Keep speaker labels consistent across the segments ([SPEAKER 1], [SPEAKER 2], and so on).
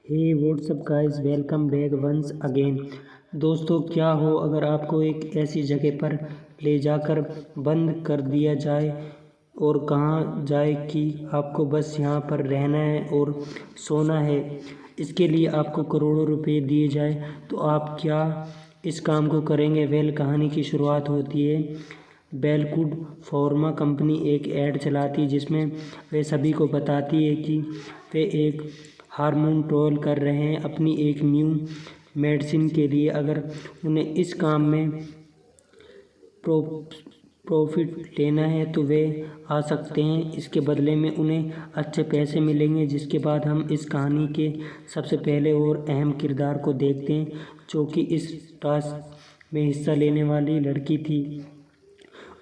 [SPEAKER 1] हे what's up guys, welcome back once again. दोस्तों, क्या हो अगर आपको एक ऐसी जगह पर ले जाकर बंद कर दिया जाए और कहा जाए कि आपको बस यहाँ पर रहना है और सोना है, इसके लिए आपको करोड़ों रुपए दिए जाए, तो आप क्या इस काम को करेंगे? कहानी की शुरुआत होती है। बेलकुड फार्मा कंपनी एक ऐड चलाती है जिसमें वे सभी को बताती है कि वे एक हार्मोन ट्रायल कर रहे हैं अपनी एक न्यू मेडिसिन के लिए। अगर उन्हें इस काम में प्रॉफिट लेना है तो वे आ सकते हैं। इसके बदले में उन्हें अच्छे पैसे मिलेंगे। जिसके बाद हम इस कहानी के सबसे पहले और अहम किरदार को देखते हैं, जो कि इस टास्क में हिस्सा लेने वाली लड़की थी।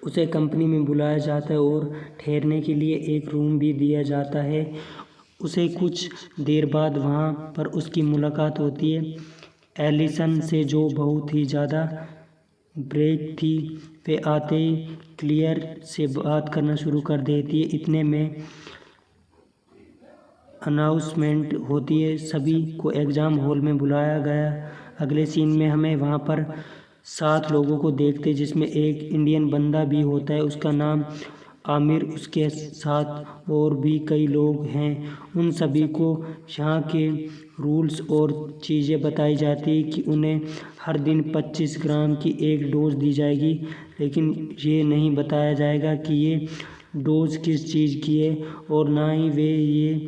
[SPEAKER 1] उसे कंपनी में बुलाया जाता है और ठहरने के लिए एक रूम भी दिया जाता है। उसे कुछ देर बाद वहाँ पर उसकी मुलाकात होती है एलिसन से, जो बहुत ही ज़्यादा ब्रेक थी। वे आते ही क्लियर से बात करना शुरू कर देती है। इतने में अनाउंसमेंट होती है, सभी को एग्ज़ाम हॉल में बुलाया गया। अगले सीन में हमें वहाँ पर 7 लोगों को देखते, जिसमें एक इंडियन बंदा भी होता है, उसका नाम आमिर। उसके साथ और भी कई लोग हैं। उन सभी को यहाँ के रूल्स और चीज़ें बताई जाती है कि उन्हें हर दिन 25 ग्राम की एक डोज दी जाएगी, लेकिन ये नहीं बताया जाएगा कि ये डोज किस चीज़ की है, और ना ही वे ये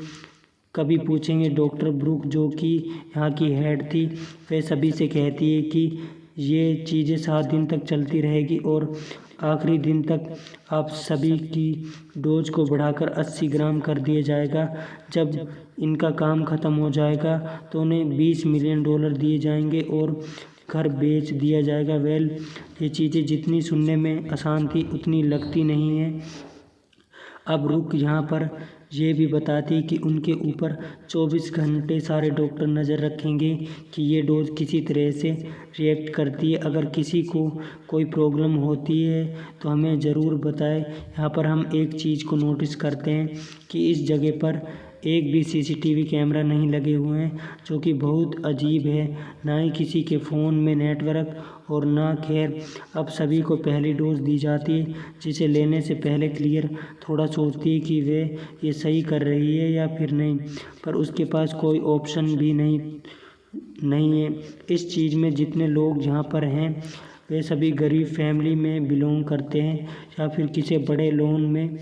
[SPEAKER 1] कभी पूछेंगे। डॉक्टर ब्रूक, जो कि यहाँ की हेड थी, वे सभी से कहती है कि ये चीज़ें 7 दिन तक चलती रहेगी और आखिरी दिन तक आप सभी की डोज को बढ़ाकर 80 ग्राम कर दिया जाएगा। जब इनका काम ख़त्म हो जाएगा तो उन्हें $20 मिलियन दिए जाएंगे और घर बेच दिया जाएगा। ये चीज़ें जितनी सुनने में आसान थी उतनी लगती नहीं है। अब रुक यहाँ पर ये भी बताती कि उनके ऊपर 24 घंटे सारे डॉक्टर नज़र रखेंगे कि ये डोज किसी तरह से रिएक्ट करती है। अगर किसी को कोई प्रॉब्लम होती है तो हमें ज़रूर बताएं। यहाँ पर हम एक चीज़ को नोटिस करते हैं कि इस जगह पर एक भी CCTV कैमरा नहीं लगे हुए हैं, जो कि बहुत अजीब है। ना ही किसी के फ़ोन में नेटवर्क और ना खैर। अब सभी को पहली डोज दी जाती है, जिसे लेने से पहले क्लियर थोड़ा सोचती है कि वे ये सही कर रही है या फिर नहीं, पर उसके पास कोई ऑप्शन भी नहीं है। इस चीज़ में जितने लोग यहाँ पर हैं वे सभी गरीब फैमिली में बिलोंग करते हैं या फिर किसी बड़े लोन में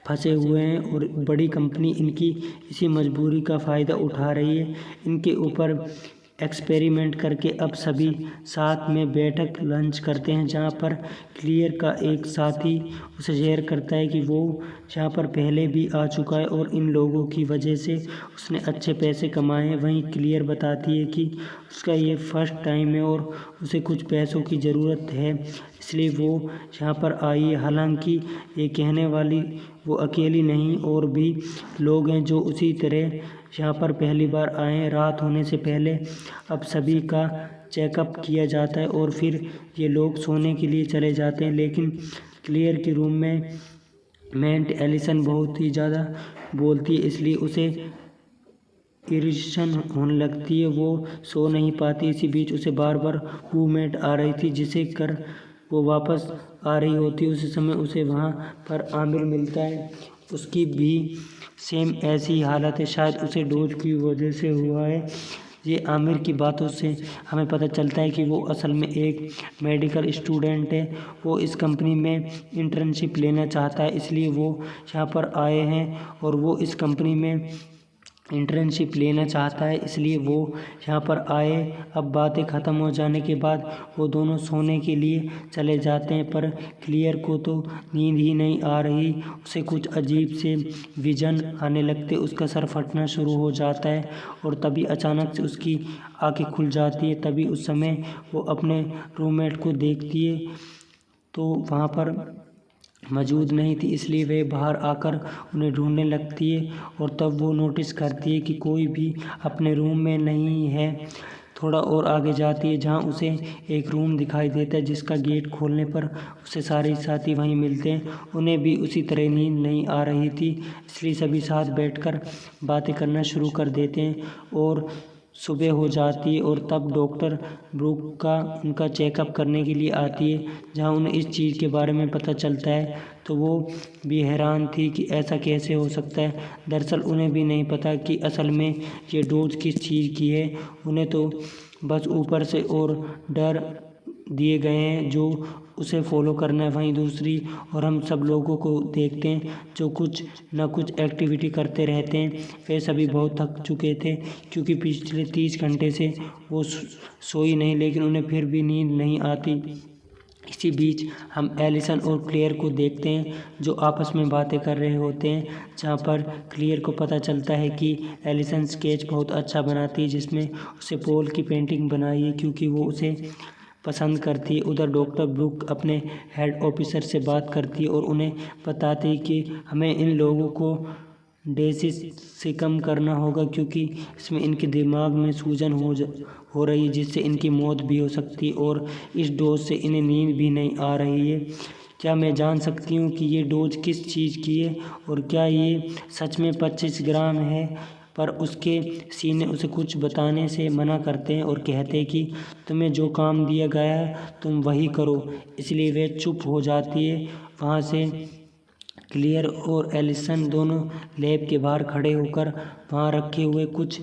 [SPEAKER 1] फंसे हुए हैं, और बड़ी कंपनी इनकी इसी मजबूरी का फ़ायदा उठा रही है। इनके ऊपर एक्सपेरिमेंट करके अब सभी साथ में बैठक लंच करते हैं, जहाँ पर क्लियर का एक साथी उसे शेयर करता है कि वो यहाँ पर पहले भी आ चुका है और इन लोगों की वजह से उसने अच्छे पैसे कमाए हैं। वहीं क्लियर बताती है कि उसका ये फर्स्ट टाइम है और उसे कुछ पैसों की ज़रूरत है, इसलिए वो यहाँ पर आई है। हालांकि ये कहने वाली वो अकेली नहीं, और भी लोग हैं जो उसी तरह यहाँ पर पहली बार आए हैं। रात होने से पहले अब सभी का चेकअप किया जाता है और फिर ये लोग सोने के लिए चले जाते हैं। लेकिन क्लियर के रूम में मेंट एलिसन बहुत ही ज़्यादा बोलती है, इसलिए उसे इरिटेशन होने लगती है। वो सो नहीं पाती। इसी बीच उसे बार बार मूवमेंट आ रही थी, जिसे कर वो वापस आ रही होती। उसी समय उसे वहाँ पर आमिर मिलता है। उसकी भी सेम ऐसी हालत है, शायद उसे डोज की वजह से हुआ है। ये आमिर की बातों से हमें पता चलता है कि वो असल में एक मेडिकल स्टूडेंट है। वो इस कंपनी में इंटर्नशिप लेना चाहता है, इसलिए वो यहाँ पर आए हैं, और वो इस कंपनी में इंटर्नशिप लेना चाहता है, इसलिए वो यहाँ पर आए। अब बातें ख़त्म हो जाने के बाद वो दोनों सोने के लिए चले जाते हैं, पर क्लियर को तो नींद ही नहीं आ रही। उसे कुछ अजीब से विजन आने लगते, उसका सर फटना शुरू हो जाता है और तभी अचानक से उसकी आंखें खुल जाती है। तभी उस समय वो अपने रूममेट को देखती है तो वहाँ पर मौजूद नहीं थी, इसलिए वे बाहर आकर उन्हें ढूंढने लगती है, और तब वो नोटिस करती है कि कोई भी अपने रूम में नहीं है। थोड़ा और आगे जाती है जहाँ उसे एक रूम दिखाई देता है जिसका गेट खोलने पर उसे सारे साथी वहीं मिलते हैं। उन्हें भी उसी तरह नींद नहीं आ रही थी, इसलिए सभी साथ बैठकर बातें करना शुरू कर देते हैं और सुबह हो जाती है और तब डॉक्टर ब्रूक का उनका चेकअप करने के लिए आती है। जहाँ उन्हें इस चीज़ के बारे में पता चलता है तो वो भी हैरान थी कि ऐसा कैसे हो सकता है। दरअसल उन्हें भी नहीं पता कि असल में ये डोज किस चीज़ की है। उन्हें तो बस ऊपर से और डर दिए गए हैं जो उसे फॉलो करना है। वहीं दूसरी और हम सब लोगों को देखते हैं जो कुछ न कुछ एक्टिविटी करते रहते हैं। वे सभी बहुत थक चुके थे क्योंकि पिछले 30 घंटे से वो सोई नहीं, लेकिन उन्हें फिर भी नींद नहीं आती। इसी बीच हम एलिसन और क्लेयर को देखते हैं जो आपस में बातें कर रहे होते हैं, जहाँ पर क्लेयर को पता चलता है कि एलिसन स्केच बहुत अच्छा बनाती है, जिसमें उसे पोल की पेंटिंग बनाई है क्योंकि वो उसे पसंद करती है। उधर डॉक्टर ब्रूक अपने हेड ऑफिसर से बात करती है और उन्हें बताती है कि हमें इन लोगों को डेसिस से कम करना होगा क्योंकि इसमें इनके दिमाग में सूजन हो रही है जिससे इनकी मौत भी हो सकती है और इस डोज से इन्हें नींद भी नहीं आ रही है। क्या मैं जान सकती हूँ कि ये डोज किस चीज़ की है और क्या ये सच में 25 ग्राम है? पर उसके सीने उसे कुछ बताने से मना करते हैं और कहते हैं कि तुम्हें जो काम दिया गया है तुम वही करो। इसलिए वे चुप हो जाती है। वहाँ से क्लियर और एलिसन दोनों लैब के बाहर खड़े होकर वहाँ रखे हुए कुछ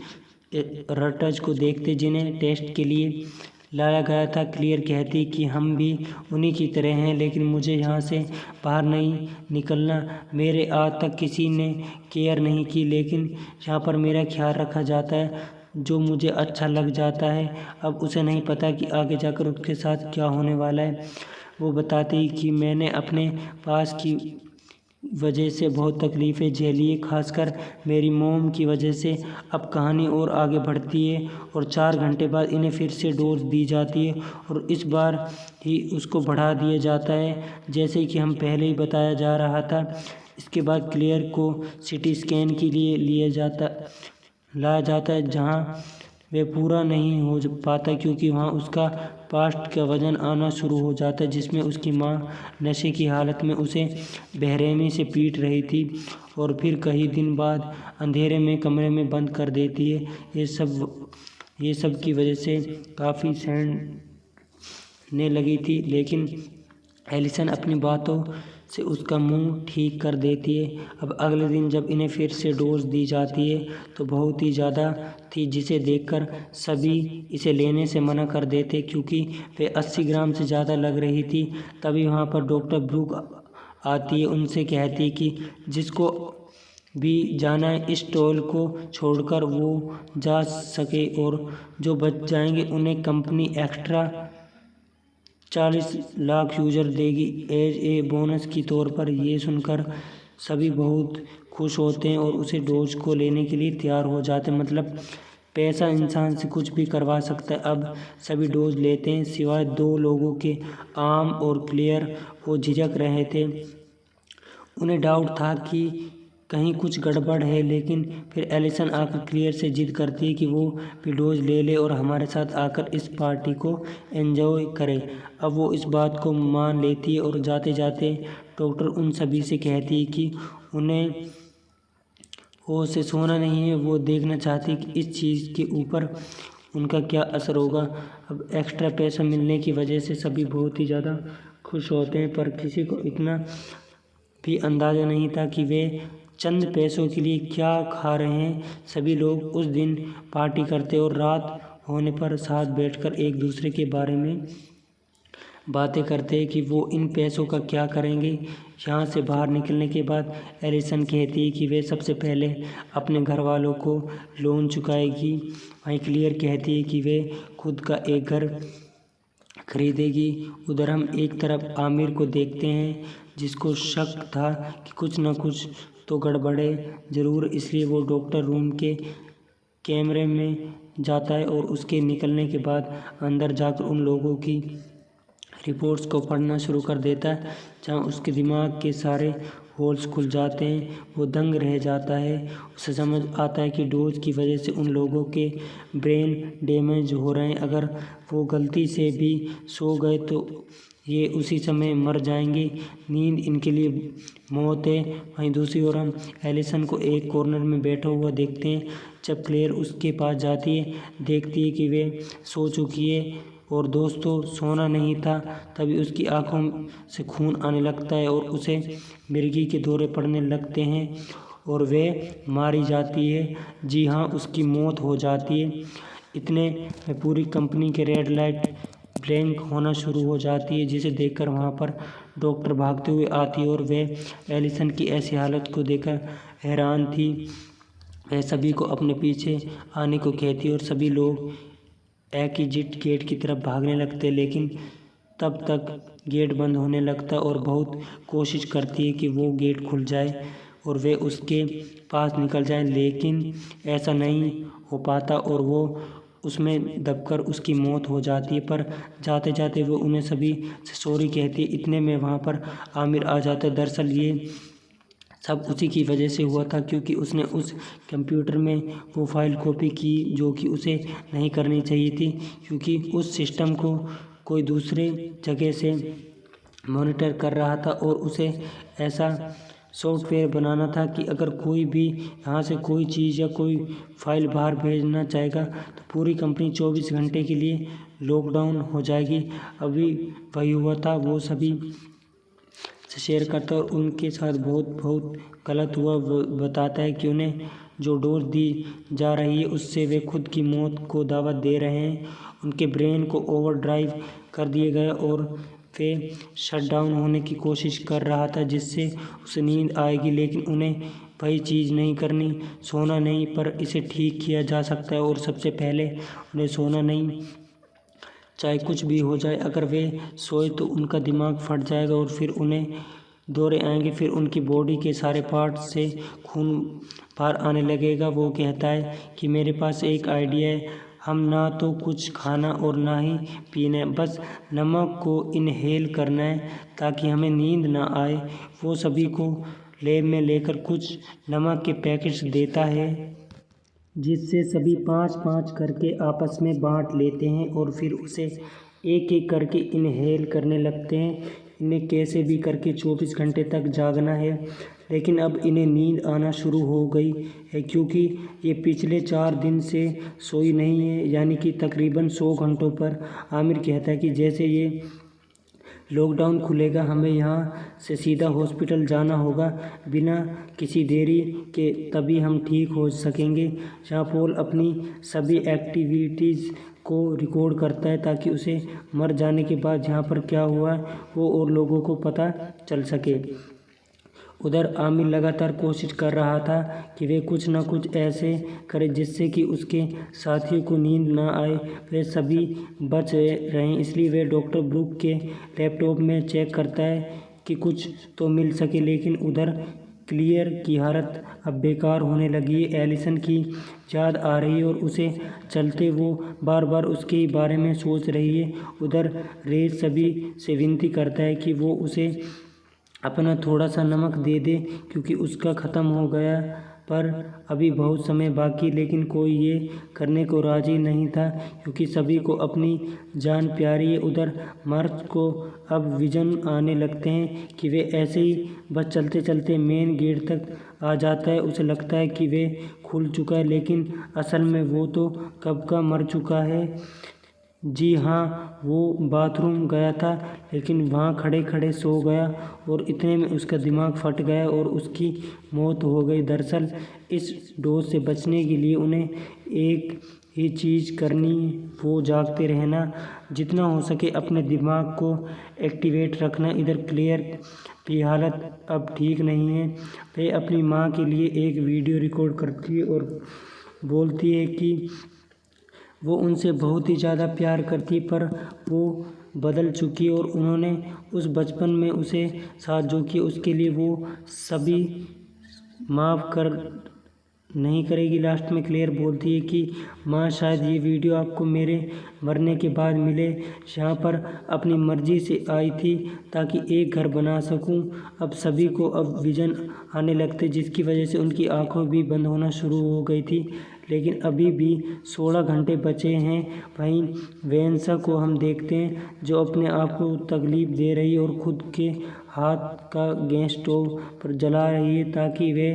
[SPEAKER 1] रटज को देखते जिन्हें टेस्ट के लिए लाया गया था। क्लियर कहती कि हम भी उन्हीं की तरह हैं, लेकिन मुझे यहाँ से बाहर नहीं निकलना। मेरे आज तक किसी ने केयर नहीं की, लेकिन यहाँ पर मेरा ख्याल रखा जाता है जो मुझे अच्छा लग जाता है। अब उसे नहीं पता कि आगे जाकर उसके साथ क्या होने वाला है। वो बताती कि मैंने अपने पास की वजह से बहुत तकलीफ़ें झेली है, खासकर मेरी मोम की वजह से। अब कहानी और आगे बढ़ती है और 4 घंटे बाद इन्हें फिर से डोज दी जाती है और इस बार ही उसको बढ़ा दिया जाता है जैसे कि हम पहले ही बताया जा रहा था। इसके बाद क्लियर को सिटी स्कैन के लिए लाया जाता है जहाँ वे पूरा नहीं हो पाता क्योंकि वहाँ उसका पास्ट का वजन आना शुरू हो जाता है, जिसमें उसकी माँ नशे की हालत में उसे बेरहमी से पीट रही थी और फिर कई दिन बाद अंधेरे में कमरे में बंद कर देती है। ये सब की वजह से काफ़ी सड़ने लगी थी, लेकिन एलिसन अपनी बातों से उसका मुंह ठीक कर देती है। अब अगले दिन जब इन्हें फिर से डोज दी जाती है तो बहुत ही ज़्यादा थी, जिसे देखकर सभी इसे लेने से मना कर देते क्योंकि वे 80 ग्राम से ज़्यादा लग रही थी। तभी वहाँ पर डॉक्टर ब्रूक आती है, उनसे कहती है कि जिसको भी जाना है इस टोल को छोड़कर वो जा सके और जो बच जाएंगे उन्हें कंपनी एक्स्ट्रा 40 लाख यूजर देगी एज ए बोनस की तौर पर। ये सुनकर सभी बहुत खुश होते हैं और उसे डोज को लेने के लिए तैयार हो जाते हैं। मतलब पैसा इंसान से कुछ भी करवा सकता है। अब सभी डोज लेते हैं सिवाय 2 लोगों के, आम और क्लियर। वो झिझक रहे थे, उन्हें डाउट था कि कहीं कुछ गड़बड़ है, लेकिन फिर एलिसन आकर क्लियर से जिद करती है कि वो भी डोज ले ले और हमारे साथ आकर इस पार्टी को एंजॉय करे। अब वो इस बात को मान लेती है और जाते जाते डॉक्टर उन सभी से कहती है कि उन्हें वो से सोना नहीं है, वो देखना चाहती है कि इस चीज़ के ऊपर उनका क्या असर होगा। अब एक्स्ट्रा पैसा मिलने की वजह से सभी बहुत ही ज़्यादा खुश होते हैं, पर किसी को इतना भी अंदाज़ा नहीं था कि वे चंद पैसों के लिए क्या खा रहे हैं। सभी लोग उस दिन पार्टी करते और रात होने पर साथ बैठकर एक दूसरे के बारे में बातें करते हैं कि वो इन पैसों का क्या करेंगे। यहाँ से बाहर निकलने के बाद एलिसन कहती है कि वे सबसे पहले अपने घर वालों को लोन चुकाएगी। वहीं क्लियर कहती है कि वे खुद का एक घर खरीदेगी। उधर हम एक तरफ आमिर को देखते हैं जिसको शक था कि कुछ न कुछ तो गड़बड़े ज़रूर, इसलिए वो डॉक्टर रूम के कैमरे में जाता है और उसके निकलने के बाद अंदर जाकर उन लोगों की रिपोर्ट्स को पढ़ना शुरू कर देता है, जहाँ उसके दिमाग के सारे होल्स खुल जाते हैं। वो दंग रह जाता है। उसे समझ आता है कि डोज की वजह से उन लोगों के ब्रेन डैमेज हो रहे हैं। अगर वो गलती से भी सो गए तो ये उसी समय मर जाएंगे। नींद इनके लिए मौत है। वहीं दूसरी ओर हम एलिसन को एक कॉर्नर में बैठा हुआ देखते हैं। जब क्लेयर उसके पास जाती है, देखती है कि वे सो चुकी है और दोस्तों सोना नहीं था। तभी उसकी आंखों से खून आने लगता है और उसे मिर्गी के दौरे पड़ने लगते हैं और वे मारी जाती है। जी हाँ, उसकी मौत हो जाती है। इतने में पूरी कंपनी के रेड लाइट ब्लैंक होना शुरू हो जाती है, जिसे देखकर वहाँ पर डॉक्टर भागते हुए आती है और वे एलिसन की ऐसी हालत को देखकर हैरान थी। वह सभी को अपने पीछे आने को कहती है और सभी लोग एग्जिट गेट की तरफ भागने लगते, लेकिन तब तक गेट बंद होने लगता और बहुत कोशिश करती है कि वो गेट खुल जाए और वे उसके पास निकल जाएं, लेकिन ऐसा नहीं हो पाता और वो उसमें दबकर उसकी मौत हो जाती है। पर जाते जाते वो उन्हें सभी से सॉरी कहती है। इतने में वहाँ पर आमिर आ जाता है। दरअसल ये सब उसी की वजह से हुआ था, क्योंकि उसने उस कंप्यूटर में वो फाइल कॉपी की जो कि उसे नहीं करनी चाहिए थी, क्योंकि उस सिस्टम को कोई दूसरे जगह से मॉनिटर कर रहा था और उसे ऐसा सॉफ्टवेयर बनाना था कि अगर कोई भी यहाँ से कोई चीज़ या कोई फाइल बाहर भेजना चाहेगा तो पूरी कंपनी 24 घंटे के लिए लॉकडाउन हो जाएगी। अभी वही हुआ था। वो सभी से शेयर करता है और उनके साथ बहुत गलत हुआ। बताता है कि उन्हें जो डोज दी जा रही है उससे वे खुद की मौत को दावत दे रहे हैं। उनके ब्रेन को ओवरड्राइव कर दिए गए और वे शट डाउन होने की कोशिश कर रहा था, जिससे उसे नींद आएगी, लेकिन उन्हें वही चीज़ नहीं करनी। सोना नहीं, पर इसे ठीक किया जा सकता है और सबसे पहले उन्हें सोना नहीं, चाहे कुछ भी हो जाए। अगर वे सोए तो उनका दिमाग फट जाएगा और फिर उन्हें दौरे आएंगे, फिर उनकी बॉडी के सारे पार्ट से खून बाहर आने लगेगा। वो कहता है कि मेरे पास एक आइडिया है, हम ना तो कुछ खाना और ना ही पीना है, बस नमक को इनहेल करना है ताकि हमें नींद ना आए। वो सभी को लैब में लेकर कुछ नमक के पैकेट्स देता है, जिससे सभी 5-5 करके आपस में बांट लेते हैं और फिर उसे एक एक करके इनहेल करने लगते हैं। इन्हें कैसे भी करके 24 घंटे तक जागना है, लेकिन अब इन्हें नींद आना शुरू हो गई है, क्योंकि ये पिछले 4 दिन से सोई नहीं है, यानी कि तकरीबन 100 घंटों पर। आमिर कहता है कि जैसे ये लॉकडाउन खुलेगा हमें यहाँ से सीधा हॉस्पिटल जाना होगा बिना किसी देरी के, तभी हम ठीक हो सकेंगे। जहाँ पॉल अपनी सभी एक्टिविटीज़ को रिकॉर्ड करता है ताकि उसे मर जाने के बाद यहाँ पर क्या हुआ वो और लोगों को पता चल सके। उधर आमिर लगातार कोशिश कर रहा था कि वे कुछ न कुछ ऐसे करे जिससे कि उसके साथियों को नींद ना आए, वे सभी बच रहें। इसलिए वे डॉक्टर ब्रूक के लैपटॉप में चेक करता है कि कुछ तो मिल सके, लेकिन उधर क्लियर की हालत अब बेकार होने लगी है। एलिसन की याद आ रही है और उसे चलते वो बार बार उसके बारे में सोच रही है। उधर रेज सभी से विनती करता है कि वो उसे अपना थोड़ा सा नमक दे दे, क्योंकि उसका ख़त्म हो गया, पर अभी बहुत समय बाकी। लेकिन कोई ये करने को राज़ी नहीं था, क्योंकि सभी को अपनी जान प्यारी है। उधर मार्च को अब विजन आने लगते हैं कि वे ऐसे ही बस चलते चलते मेन गेट तक आ जाता है। उसे लगता है कि वे खुल चुका है, लेकिन असल में वो तो कब का मर चुका है। जी हाँ, वो बाथरूम गया था, लेकिन वहाँ खड़े खड़े सो गया और इतने में उसका दिमाग फट गया और उसकी मौत हो गई। दरअसल इस डोज से बचने के लिए उन्हें एक ही चीज़ करनी, वो जागते रहना, जितना हो सके अपने दिमाग को एक्टिवेट रखना। इधर क्लेयर की हालत अब ठीक नहीं है। वे अपनी माँ के लिए एक वीडियो रिकॉर्ड करती है और बोलती है कि वो उनसे बहुत ही ज़्यादा प्यार करती, पर वो बदल चुकी और उन्होंने उस बचपन में उसे साथ जो किया उसके लिए वो सभी माफ़ कर नहीं करेगी। लास्ट में क्लेयर बोलती है कि माँ शायद ये वीडियो आपको मेरे मरने के बाद मिले। यहाँ पर अपनी मर्जी से आई थी ताकि एक घर बना सकूं। अब सभी को अब विजन आने लगते जिसकी वजह से उनकी आंखों भी बंद होना शुरू हो गई थी। लेकिन अभी भी 16 घंटे बचे हैं। वहीं वेंसा को हम देखते हैं जो अपने आप को तकलीफ दे रही है और खुद के हाथ का गैस स्टोव पर जला रही है ताकि वे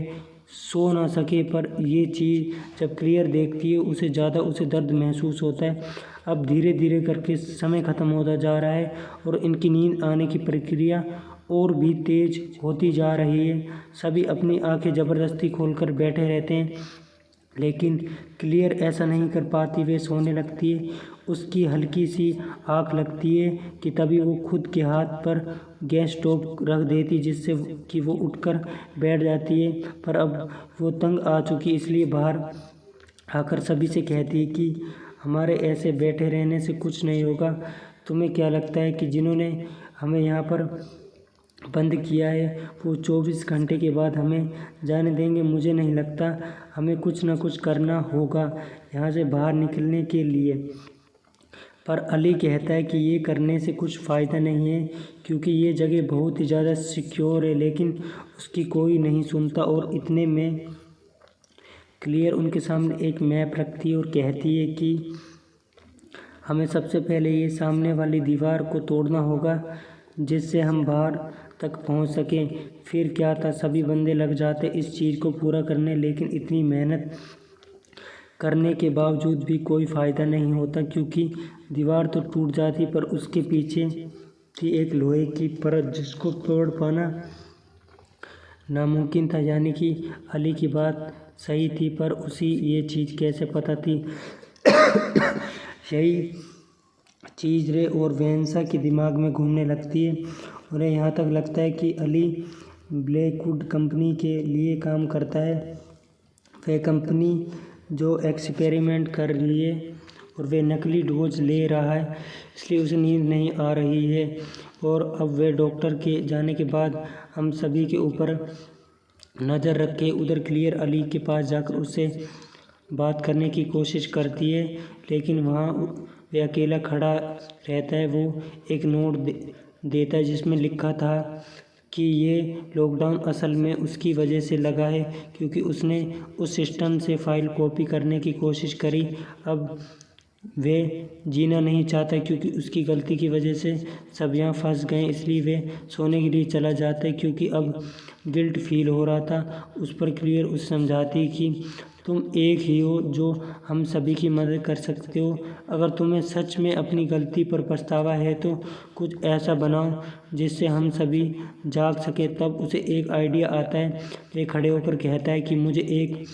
[SPEAKER 1] सो ना सके। पर ये चीज़ जब क्लियर देखती है उसे ज़्यादा उसे दर्द महसूस होता है। अब धीरे धीरे करके समय ख़त्म होता जा रहा है और इनकी नींद आने की प्रक्रिया और भी तेज़ होती जा रही है। सभी अपनी आंखें ज़बरदस्ती खोलकर बैठे रहते हैं लेकिन क्लियर ऐसा नहीं कर पाती। वे सोने लगती है। उसकी हल्की सी आँख लगती है कि तभी वो खुद के हाथ पर गैस स्टोव रख देती जिससे कि वो उठकर बैठ जाती है। पर अब वो तंग आ चुकी इसलिए बाहर आकर सभी से कहती है कि हमारे ऐसे बैठे रहने से कुछ नहीं होगा। तुम्हें क्या लगता है कि जिन्होंने हमें यहाँ पर बंद किया है वो 24 घंटे के बाद हमें जाने देंगे? मुझे नहीं लगता। हमें कुछ ना कुछ करना होगा यहाँ से बाहर निकलने के लिए। पर अली कहता है कि ये करने से कुछ फ़ायदा नहीं है क्योंकि ये जगह बहुत ही ज़्यादा सिक्योर है। लेकिन उसकी कोई नहीं सुनता और इतने में क्लियर उनके सामने एक मैप रखती है और कहती है कि हमें सबसे पहले ये सामने वाली दीवार को तोड़ना होगा जिससे हम बाहर तक पहुंच सकें। फिर क्या था, सभी बंदे लग जाते इस चीज़ को पूरा करने। लेकिन इतनी मेहनत करने के बावजूद भी कोई फ़ायदा नहीं होता क्योंकि दीवार तो टूट जाती पर उसके पीछे थी एक लोहे की परत जिसको तोड़ पाना नामुमकिन था। यानी कि अली की बात सही थी पर उसी ये चीज़ कैसे पता थी? यही चीज़ रे और वेंसा के दिमाग में घूमने लगती है। उन्हें यहाँ तक लगता है कि अली ब्लैकवुड कंपनी के लिए काम करता है। वह कंपनी जो एक्सपेरिमेंट कर लिए और वे नकली डोज ले रहा है इसलिए उसे नींद नहीं आ रही है। और अब वे डॉक्टर के जाने के बाद हम सभी के ऊपर नज़र रख के उधर क्लियर अली के पास जाकर उससे बात करने की कोशिश करती है लेकिन वहाँ वे अकेला खड़ा रहता है। वो एक नोट देता है जिसमें लिखा था कि ये लॉकडाउन असल में उसकी वजह से लगा है क्योंकि उसने उस सिस्टम से फ़ाइल कॉपी करने की कोशिश करी। अब वे जीना नहीं चाहता क्योंकि उसकी गलती की वजह से सब यहाँ फंस गए इसलिए वे सोने के लिए चला जाता है क्योंकि अब गिल्ट फील हो रहा था। उस पर क्लियर उसे समझाती कि तुम एक ही हो जो हम सभी की मदद कर सकते हो। अगर तुम्हें सच में अपनी गलती पर पछतावा है तो कुछ ऐसा बनाओ जिससे हम सभी जाग सकें। तब उसे एक आइडिया आता है। वे खड़े होकर कहता है कि मुझे एक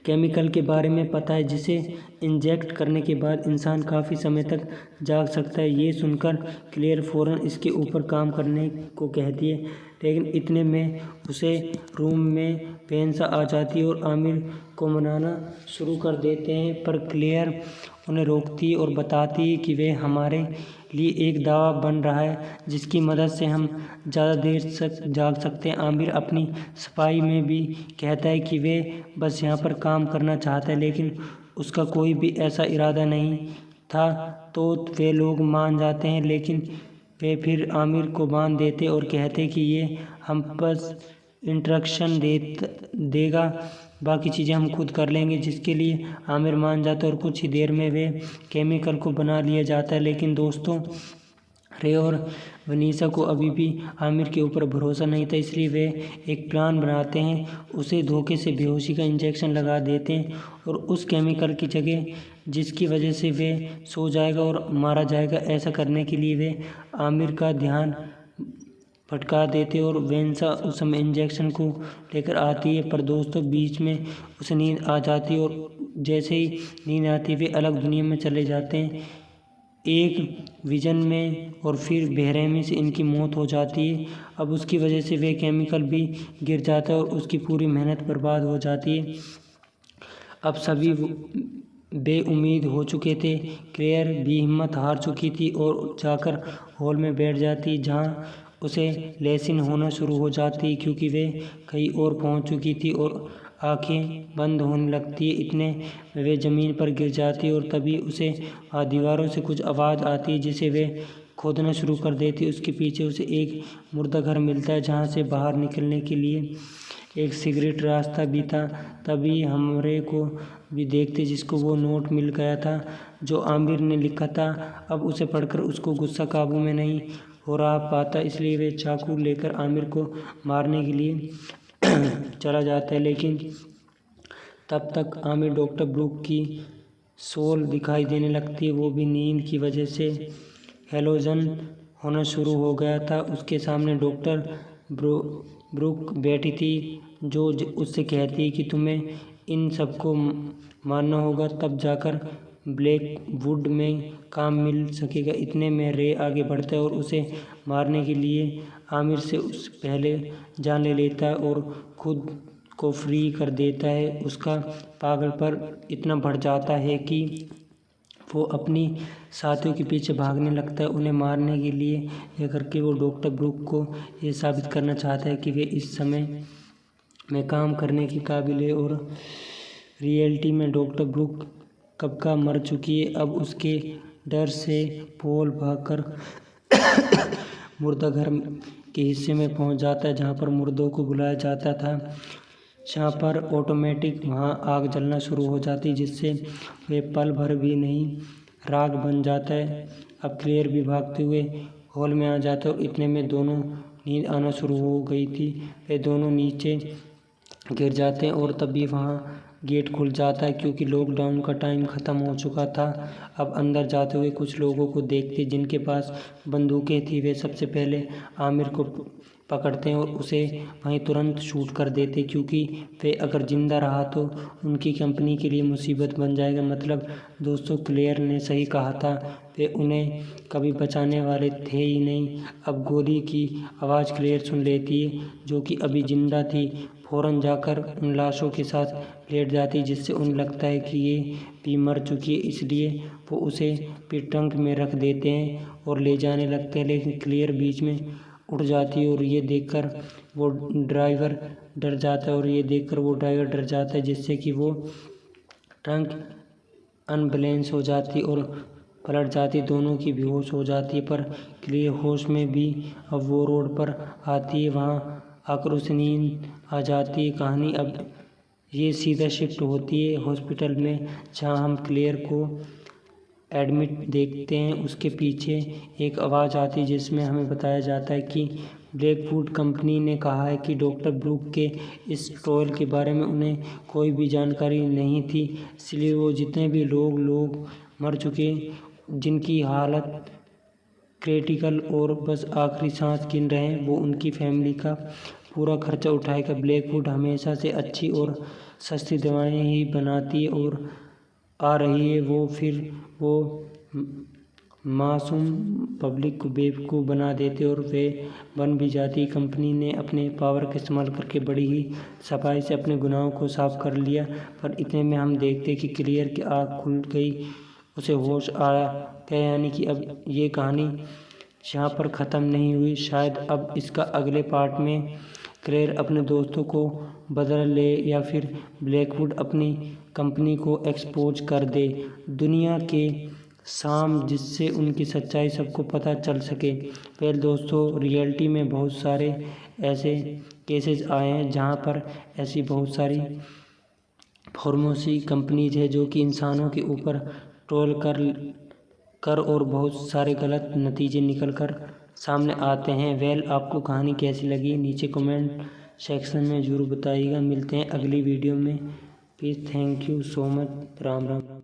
[SPEAKER 1] केमिकल के बारे में पता है जिसे इंजेक्ट करने के बाद इंसान काफ़ी समय तक जाग सकता है। ये सुनकर क्लियर फ़ौरन इसके ऊपर काम करने को कहती है लेकिन इतने में उसे रूम में वेंसा आ जाती है और आमिर को मनाना शुरू कर देते हैं। पर क्लियर उन्हें रोकती है और बताती है कि वे हमारे लिए एक दावा बन रहा है जिसकी मदद से हम ज़्यादा देर तक जाग सकते हैं। आमिर अपनी सफाई में भी कहता है कि वे बस यहाँ पर काम करना चाहता है लेकिन उसका कोई भी ऐसा इरादा नहीं था। तो वे लोग मान जाते हैं लेकिन वे फिर आमिर को बांध देते और कहते कि ये हम बस इंस्ट्रक्शन देगा, बाकी चीज़ें हम खुद कर लेंगे। जिसके लिए आमिर मान जाता है और कुछ ही देर में वे केमिकल को बना लिया जाता है। लेकिन दोस्तों, रे और वनीसा को अभी भी आमिर के ऊपर भरोसा नहीं था इसलिए वे एक प्लान बनाते हैं। उसे धोखे से बेहोशी का इंजेक्शन लगा देते हैं और उस केमिकल की जगह जिसकी वजह से वे सो जाएगा और मारा जाएगा। ऐसा करने के लिए वे आमिर का ध्यान भटका देते और वेंसा उस समय इंजेक्शन को लेकर आती है। पर दोस्तों, बीच में उसे नींद आ जाती है और जैसे ही नींद आती है वे अलग दुनिया में चले जाते हैं एक विजन में और फिर बेरहमी से इनकी मौत हो जाती है। अब उसकी वजह से वे केमिकल भी गिर जाता है और उसकी पूरी मेहनत बर्बाद हो जाती है। अब सभी बेउम्मीद हो चुके थे। क्लेयर भी हिम्मत हार चुकी थी और जाकर हॉल में बैठ जाती जहाँ उसे लेसिन होना शुरू हो जाती क्योंकि वे कहीं और पहुँच चुकी थी और आंखें बंद होने लगती है। इतने में वे ज़मीन पर गिर जाती है और तभी उसे दीवारों से कुछ आवाज़ आती है जिसे वे खोदना शुरू कर देती है। उसके पीछे उसे एक मुर्दा घर मिलता है जहाँ से बाहर निकलने के लिए एक सिगरेट रास्ता भी था। तभी हमरे को भी देखते जिसको वो नोट मिल गया था जो आमिर ने लिखा था। अब उसे पढ़कर उसको गुस्सा काबू में नहीं हो रहा पाता, इसलिए वे चाकू लेकर आमिर को मारने के लिए चला जाता है। लेकिन तब तक आमिर डॉक्टर ब्रूक की सोल दिखाई देने लगती है। वो भी नींद की वजह से हेलोजन होना शुरू हो गया था। उसके सामने डॉक्टर ब्रूक बैठी थी जो उससे कहती है कि तुम्हें इन सबको मानना होगा, तब जाकर ब्लैकवुड में काम मिल सकेगा। इतने में रे आगे बढ़ता है और उसे मारने के लिए आमिर से उस पहले जान ले लेता है और खुद को फ्री कर देता है। उसका पागलपन इतना बढ़ जाता है कि वो अपनी साथियों के पीछे भागने लगता है उन्हें मारने के लिए। यह करके वो डॉक्टर ब्रूक को ये साबित करना चाहता है कि वे इस समय में काम करने के काबिल है और रियलिटी में डॉक्टर ब्रूक कब का मर चुकी है। अब उसके डर से पॉल भागकर मुर्दा घर के हिस्से में पहुंच जाता है जहां पर मुर्दों को बुलाया जाता था, जहाँ पर ऑटोमेटिक वहाँ आग जलना शुरू हो जाती जिससे वे पल भर भी नहीं राख बन जाता है। अब क्लेयर भी भागते हुए हॉल में आ जाता है और इतने में दोनों नींद आना शुरू हो गई थी। वे दोनों नीचे गिर जाते हैं और तभी वहाँ गेट खुल जाता है क्योंकि लॉकडाउन का टाइम ख़त्म हो चुका था। अब अंदर जाते हुए कुछ लोगों को देखते जिनके पास बंदूकें थी वे सबसे पहले आमिर को पकड़ते हैं और उसे वहीं तुरंत शूट कर देते क्योंकि वे अगर ज़िंदा रहा तो उनकी कंपनी के लिए मुसीबत बन जाएगा। मतलब दोस्तों क्लेयर ने सही कहा था, वे उन्हें कभी बचाने वाले थे ही नहीं। अब गोली की आवाज़ क्लेयर सुन लेती है जो कि अभी ज़िंदा थी। फ़ौरन जाकर उन लाशों के साथ लेट जाती जिससे उन्हें लगता है कि ये भी मर चुकी है, इसलिए वो उसे फिर ट्रंक में रख देते हैं और ले जाने लगते हैं। लेकिन क्लेयर बीच में उड़ जाती है और ये देखकर वो ड्राइवर डर जाता है जिससे कि वो ट्रंक अनबैलेंस हो जाती और पलट जाती, दोनों की बेहोश हो जाती है। पर क्लियर होश में भी अब वो रोड पर आती है, वहाँ आकर उसे नींद आ जाती है। कहानी अब ये सीधा शिफ्ट होती है हॉस्पिटल में जहाँ हम क्लियर को एडमिट देखते हैं। उसके पीछे एक आवाज़ आती है जिसमें हमें बताया जाता है कि ब्लैकवुड कंपनी ने कहा है कि डॉक्टर ब्रूक के इस ट्रायल के बारे में उन्हें कोई भी जानकारी नहीं थी, इसलिए वो जितने भी लोग मर चुके जिनकी हालत क्रिटिकल और बस आखिरी सांस गिन रहे हैं वो उनकी फैमिली का पूरा खर्चा उठाएगा। ब्लैकवुड हमेशा से अच्छी और सस्ती दवाएं ही बनाती है और आ रही है वो मासूम पब्लिक को बेवकूफ़ बना देते और वे बन भी जाती। कंपनी ने अपने पावर का इस्तेमाल करके बड़ी ही सफाई से अपने गुनाहों को साफ कर लिया। पर इतने में हम देखते कि क्लियर की आँख खुल गई, उसे होश आ गया। यानी कि अब ये कहानी यहाँ पर ख़त्म नहीं हुई। शायद अब इसका अगले पार्ट में क्लेयर अपने दोस्तों को बदला ले या फिर ब्लैकवुड अपनी कंपनी को एक्सपोज कर दे दुनिया के सामने, जिससे उनकी सच्चाई सबको पता चल सके। वेल दोस्तों, रियलिटी में बहुत सारे ऐसे केसेस आए हैं जहाँ पर ऐसी बहुत सारी फार्मेसी कंपनीज है जो कि इंसानों के ऊपर ट्रोल कर और बहुत सारे गलत नतीजे निकल कर सामने आते हैं। वेल आपको कहानी कैसी लगी नीचे कमेंट सेक्शन में ज़रूर बताइएगा। मिलते हैं अगली वीडियो में। Please thank you so much. Ram Ram.